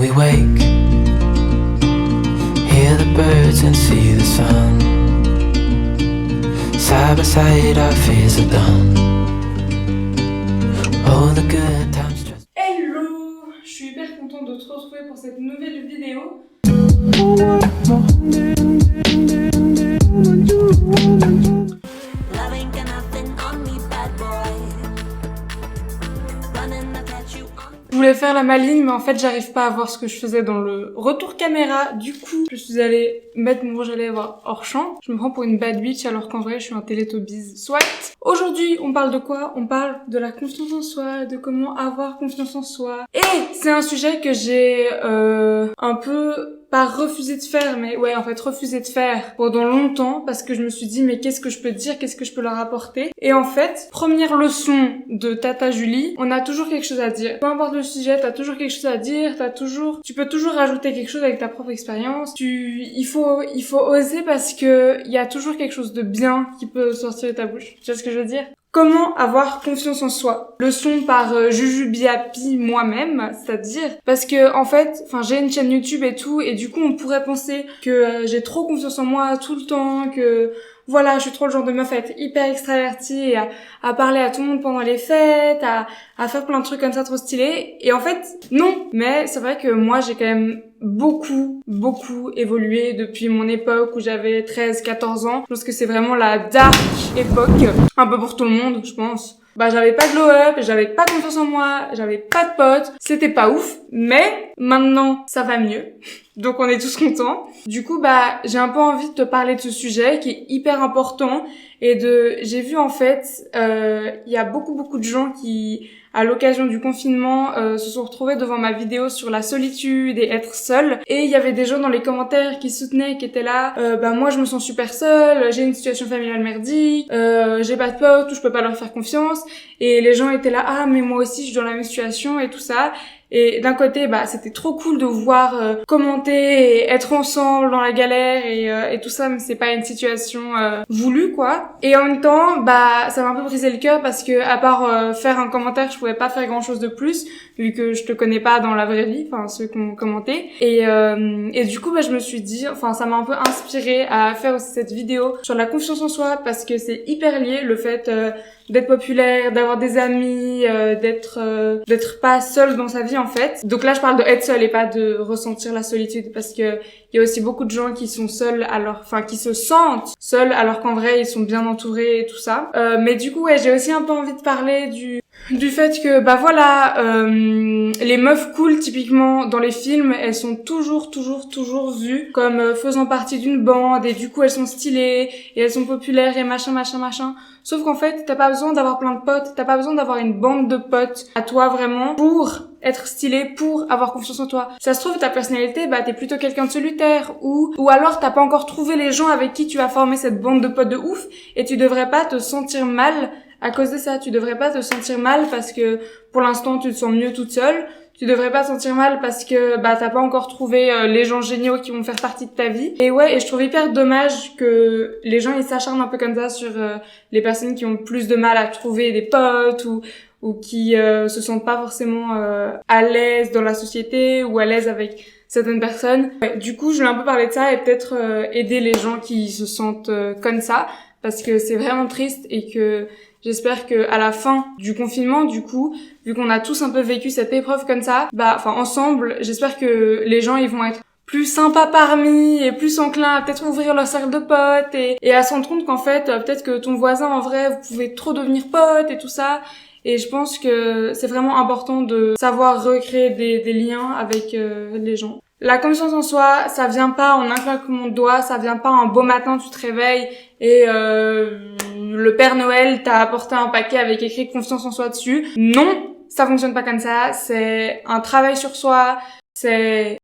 we wake, hear the birds and see the sun. Side by side our fears are done. Oh, the good times just... Hello! Je suis hyper contente de te retrouver pour cette nouvelle vidéo. Je voulais faire la maline, mais en fait j'arrive pas à voir ce que je faisais dans le retour caméra. Du coup, je suis allée mettre mon rouge à lèvres hors champ. Je me prends pour une bad bitch alors qu'en vrai je suis un Teletubbies. Soit. Aujourd'hui, on parle de quoi? On parle de la confiance en soi, de comment avoir confiance en soi. Et c'est un sujet que j'ai un peu... pas refusé de faire, mais ouais, en fait, refusé de faire pendant longtemps parce que je me suis dit, mais qu'est-ce que je peux dire, qu'est-ce que je peux leur apporter? Et en fait, première leçon de Tata Julie, on a toujours quelque chose à dire. Peu importe le sujet, t'as toujours quelque chose à dire, tu peux toujours rajouter quelque chose avec ta propre expérience. Il faut oser parce que il y a toujours quelque chose de bien qui peut sortir de ta bouche. Tu vois ce que je veux dire? Comment avoir confiance en soi? Leçon par Juju Biapi moi-même, c'est-à-dire parce que en fait, j'ai une chaîne YouTube et tout, et du coup on pourrait penser que j'ai trop confiance en moi tout le temps, que voilà, je suis trop le genre de meuf à être hyper extravertie, et à parler à tout le monde pendant les fêtes, à faire plein de trucs comme ça trop stylés. Et en fait, non. Mais c'est vrai que moi, j'ai quand même beaucoup évolué depuis mon époque où j'avais 13-14 ans. Je pense que c'est vraiment la dark époque. Un peu pour tout le monde, je pense. J'avais pas de glow up, j'avais pas confiance en moi, j'avais pas de potes, c'était pas ouf, mais maintenant ça va mieux. Donc on est tous contents. Du coup, j'ai un peu envie de te parler de ce sujet qui est hyper important et j'ai vu en fait, il y a beaucoup de gens qui, à l'occasion du confinement, se sont retrouvés devant ma vidéo sur la solitude et être seul. Et il y avait des gens dans les commentaires qui soutenaient, qui étaient là, moi je me sens super seule, j'ai une situation familiale merdique, j'ai pas de potes ou je peux pas leur faire confiance. Et les gens étaient là, ah mais moi aussi je suis dans la même situation et tout ça. Et d'un côté, c'était trop cool de voir commenter et être ensemble dans la galère et tout ça, mais c'est pas une situation voulue, quoi. Et en même temps, ça m'a un peu brisé le cœur parce que à part faire un commentaire, je pouvais pas faire grand chose de plus vu que je te connais pas dans la vraie vie, ceux qui ont commenté. Et du coup, je me suis dit, ça m'a un peu inspirée à faire aussi cette vidéo sur la confiance en soi parce que c'est hyper lié le fait d'être populaire, d'avoir des amis, d'être pas seul dans sa vie en fait. Donc là je parle de être seul et pas de ressentir la solitude parce que il y a aussi beaucoup de gens qui sont seuls qui se sentent seuls alors qu'en vrai ils sont bien entourés et tout ça. Mais du coup ouais, j'ai aussi un peu envie de parler du fait que les meufs cool typiquement dans les films, elles sont toujours vues comme faisant partie d'une bande et du coup elles sont stylées et elles sont populaires et machin. Sauf qu'en fait, t'as pas besoin d'avoir plein de potes, t'as pas besoin d'avoir une bande de potes à toi vraiment pour être stylé, pour avoir confiance en toi. Ça se trouve, ta personnalité, t'es plutôt quelqu'un de solitaire ou alors t'as pas encore trouvé les gens avec qui tu vas former cette bande de potes de ouf et tu devrais pas te sentir mal à cause de ça. Tu devrais pas te sentir mal parce que pour l'instant tu te sens mieux toute seule. Tu devrais pas te sentir mal parce que t'as pas encore trouvé les gens géniaux qui vont faire partie de ta vie. Et je trouve hyper dommage que les gens ils s'acharnent un peu comme ça sur les personnes qui ont plus de mal à trouver des potes ou qui se sentent pas forcément à l'aise dans la société ou à l'aise avec certaines personnes. Du coup, je voulais un peu parler de ça et peut-être aider les gens qui se sentent comme ça parce que c'est vraiment triste et que j'espère que à la fin du confinement, du coup, vu qu'on a tous un peu vécu cette épreuve comme ça, ensemble, j'espère que les gens ils vont être plus sympas parmi et plus enclins à peut-être ouvrir leur cercle de potes et à se rendre compte qu'en fait, peut-être que ton voisin en vrai, vous pouvez trop devenir potes et tout ça. Et je pense que c'est vraiment important de savoir recréer des liens avec les gens. La confiance en soi, ça vient pas en un claquement de doigts, ça vient pas un beau matin tu te réveilles et le Père Noël t'a apporté un paquet avec écrit confiance en soi dessus. Non, ça fonctionne pas comme ça, c'est un travail sur soi, c'est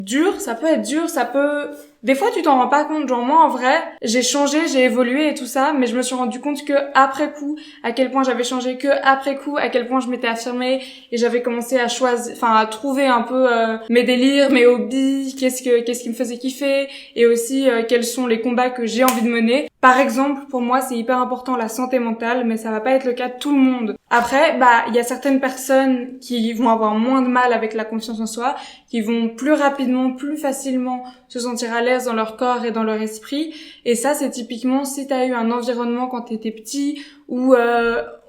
dur, ça peut être dur, ça peut Des fois, tu t'en rends pas compte. Genre, moi, en vrai, j'ai changé, j'ai évolué et tout ça, mais je me suis rendu compte que après coup, à quel point j'avais changé, que après coup, à quel point je m'étais affirmée et j'avais commencé à choisir, enfin, à trouver un peu mes délires, mes hobbies, qu'est-ce qui me faisait kiffer et aussi quels sont les combats que j'ai envie de mener. Par exemple, pour moi, c'est hyper important la santé mentale, mais ça va pas être le cas de tout le monde. Après, il y a certaines personnes qui vont avoir moins de mal avec la confiance en soi, qui vont plus rapidement, plus facilement se sentir à l'aise dans leur corps et dans leur esprit. Et ça, c'est typiquement si t'as eu un environnement quand t'étais petit où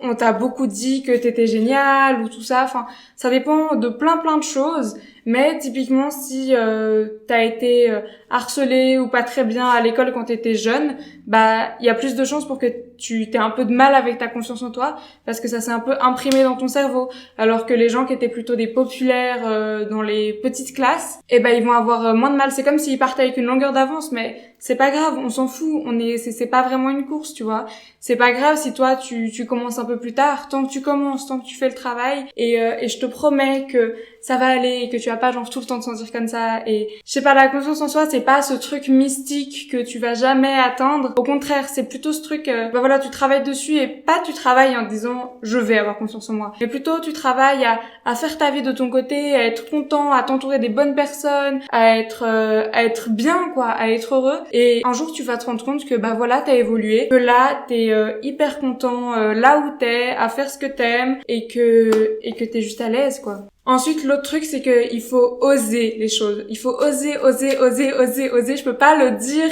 on t'a beaucoup dit que t'étais génial ou tout ça. Enfin, ça dépend de plein de choses. Mais typiquement, si t'as été harcelé ou pas très bien à l'école quand t'étais jeune, il y a plus de chances pour que tu t'aies un peu de mal avec ta confiance en toi parce que ça s'est un peu imprimé dans ton cerveau. Alors que les gens qui étaient plutôt des populaires dans les petites classes, ils vont avoir moins de mal. C'est comme s'ils partaient avec une longueur d'avance, mais c'est pas grave, on s'en fout. C'est pas vraiment une course, tu vois. C'est pas grave si toi tu commences un peu plus tard, tant que tu commences, tant que tu fais le travail et je te promets que ça va aller et que tu vas pas genre tout le temps te sentir comme ça. Et je sais pas, la confiance en soi, c'est pas ce truc mystique que tu vas jamais atteindre. Au contraire, c'est plutôt ce truc tu travailles dessus et pas tu travailles en disant je vais avoir confiance en moi, mais plutôt tu travailles à faire ta vie de ton côté, à être content, à t'entourer des bonnes personnes, à être bien quoi, à être heureux. Et un jour tu vas te rendre compte que t'as évolué, que là t'es hyper content là où t'es, à faire ce que t'aimes et que t'es juste à l'aise quoi. Ensuite, l'autre truc, c'est que il faut oser les choses. Il faut oser. Je peux pas le dire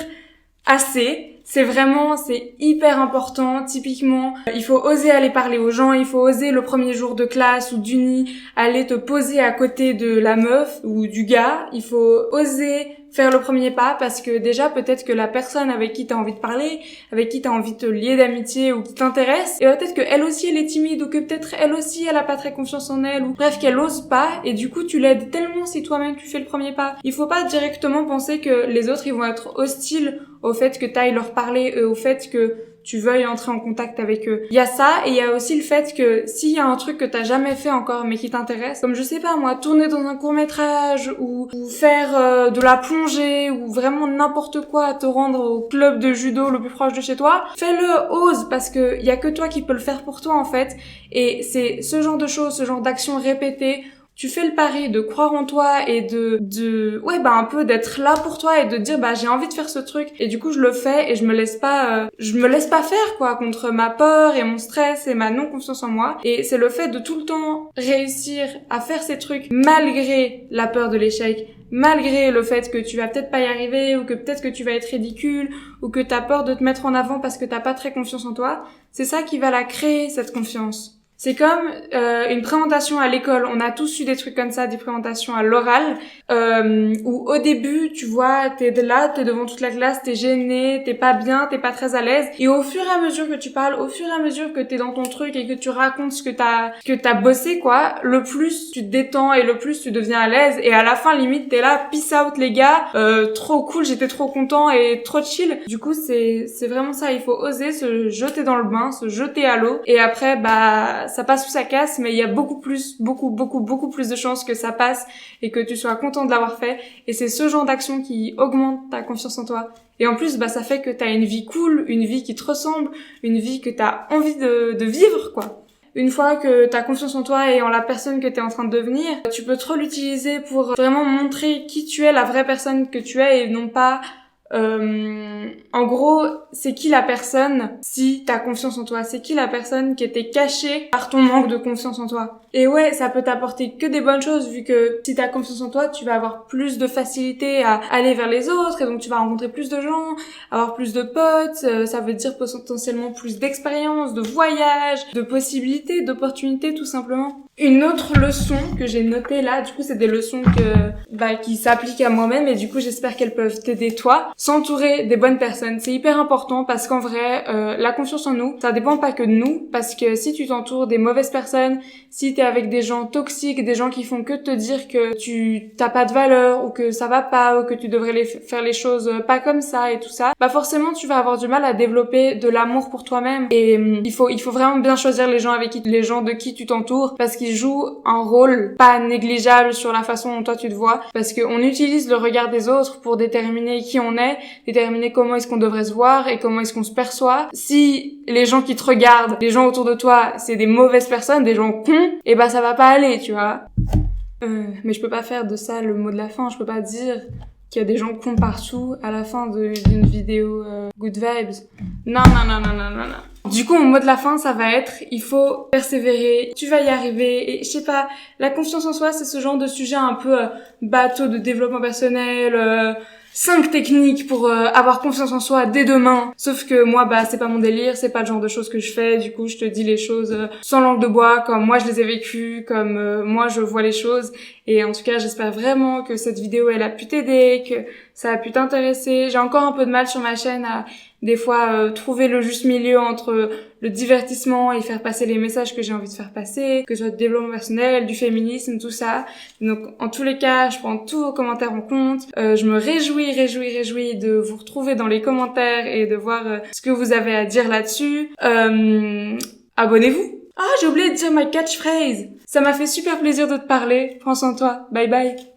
assez. C'est hyper important. Typiquement, il faut oser aller parler aux gens. Il faut oser le premier jour de classe ou d'uni aller te poser à côté de la meuf ou du gars. Il faut oser faire le premier pas parce que déjà peut-être que la personne avec qui t'as envie de parler, avec qui t'as envie de te lier d'amitié ou qui t'intéresse, et peut-être que elle aussi elle est timide ou que peut-être elle aussi elle a pas très confiance en elle ou bref qu'elle ose pas et du coup tu l'aides tellement si toi-même tu fais le premier pas. Il faut pas directement penser que les autres ils vont être hostiles au fait que t'ailles leur parler et au fait que tu veuilles entrer en contact avec eux. Il y a ça et il y a aussi le fait que s'il y a un truc que t'as jamais fait encore mais qui t'intéresse, comme je sais pas moi, tourner dans un court-métrage ou faire de la plongée ou vraiment n'importe quoi, te rendre au club de judo le plus proche de chez toi, fais-le, ose parce que il y a que toi qui peux le faire pour toi en fait et c'est ce genre de choses, ce genre d'actions répétées. Tu fais le pari de croire en toi et un peu d'être là pour toi et de dire j'ai envie de faire ce truc et du coup je le fais et je me laisse pas faire quoi contre ma peur et mon stress et ma non confiance en moi. Et c'est le fait de tout le temps réussir à faire ces trucs malgré la peur de l'échec, malgré le fait que tu vas peut-être pas y arriver ou que peut-être que tu vas être ridicule ou que t'as peur de te mettre en avant parce que t'as pas très confiance en toi. C'est ça qui va la créer, cette confiance. C'est comme une présentation à l'école. On a tous eu des trucs comme ça, des présentations à l'oral, où au début, tu vois, t'es devant toute la classe, t'es gêné, t'es pas bien, t'es pas très à l'aise. Et au fur et à mesure que tu parles, au fur et à mesure que t'es dans ton truc et que tu racontes ce que t'as bossé, quoi, le plus tu te détends et le plus tu deviens à l'aise. Et à la fin, limite, t'es là, peace out les gars, trop cool, j'étais trop content et trop chill. Du coup, c'est vraiment ça. Il faut oser se jeter dans le bain, se jeter à l'eau. Et après, ça passe ou ça casse, mais il y a beaucoup plus de chances que ça passe et que tu sois content de l'avoir fait. Et c'est ce genre d'action qui augmente ta confiance en toi. Et en plus, ça fait que t'as une vie cool, une vie qui te ressemble, une vie que t'as envie de vivre, quoi. Une fois que t'as confiance en toi et en la personne que t'es en train de devenir, tu peux trop l'utiliser pour vraiment montrer qui tu es, la vraie personne que tu es et non pas... en gros, c'est qui la personne si t'as confiance en toi? C'est qui la personne qui était cachée par ton manque de confiance en toi? Et ouais, ça peut t'apporter que des bonnes choses vu que si t'as confiance en toi, tu vas avoir plus de facilité à aller vers les autres et donc tu vas rencontrer plus de gens, avoir plus de potes, ça veut dire potentiellement plus d'expérience, de voyages, de possibilités, d'opportunités tout simplement. Une autre leçon que j'ai notée là, du coup c'est des leçons qui s'appliquent à moi-même et du coup j'espère qu'elles peuvent t'aider toi. S'entourer des bonnes personnes, c'est hyper important parce qu'en vrai, la confiance en nous, ça dépend pas que de nous parce que si tu t'entoures des mauvaises personnes, si t'es avec des gens toxiques, des gens qui font que te dire que tu t'as pas de valeur ou que ça va pas ou que tu devrais faire les choses pas comme ça et tout ça, forcément tu vas avoir du mal à développer de l'amour pour toi-même et il faut vraiment bien choisir les gens de qui tu t'entoures parce qu'il joue un rôle pas négligeable sur la façon dont toi tu te vois, parce qu'on utilise le regard des autres pour déterminer qui on est, déterminer comment est-ce qu'on devrait se voir et comment est-ce qu'on se perçoit. Si les gens qui te regardent, les gens autour de toi, c'est des mauvaises personnes, des gens cons, et ben ça va pas aller, tu vois. Mais je peux pas faire de ça le mot de la fin, je peux pas dire qu'il y a des gens cons partout à la fin d'une vidéo good vibes. Non. Du coup, mon mot de la fin, ça va être, il faut persévérer, tu vas y arriver, et je sais pas, la confiance en soi, c'est ce genre de sujet un peu bateau de développement personnel, 5 techniques pour avoir confiance en soi dès demain. Sauf que moi, c'est pas mon délire, c'est pas le genre de choses que je fais. Du coup, je te dis les choses sans langue de bois, comme moi je les ai vécues, comme moi je vois les choses. Et en tout cas, j'espère vraiment que cette vidéo, elle a pu t'aider, que ça a pu t'intéresser. J'ai encore un peu de mal sur ma chaîne à des fois trouver le juste milieu entre le divertissement et faire passer les messages que j'ai envie de faire passer, que ce soit du développement personnel, du féminisme, tout ça. Donc en tous les cas, je prends tous vos commentaires en compte. Je me réjouis de vous retrouver dans les commentaires et de voir ce que vous avez à dire là-dessus. Abonnez-vous. Ah, j'ai oublié de dire ma catchphrase. Ça m'a fait super plaisir de te parler. Prends soin de toi. Bye bye.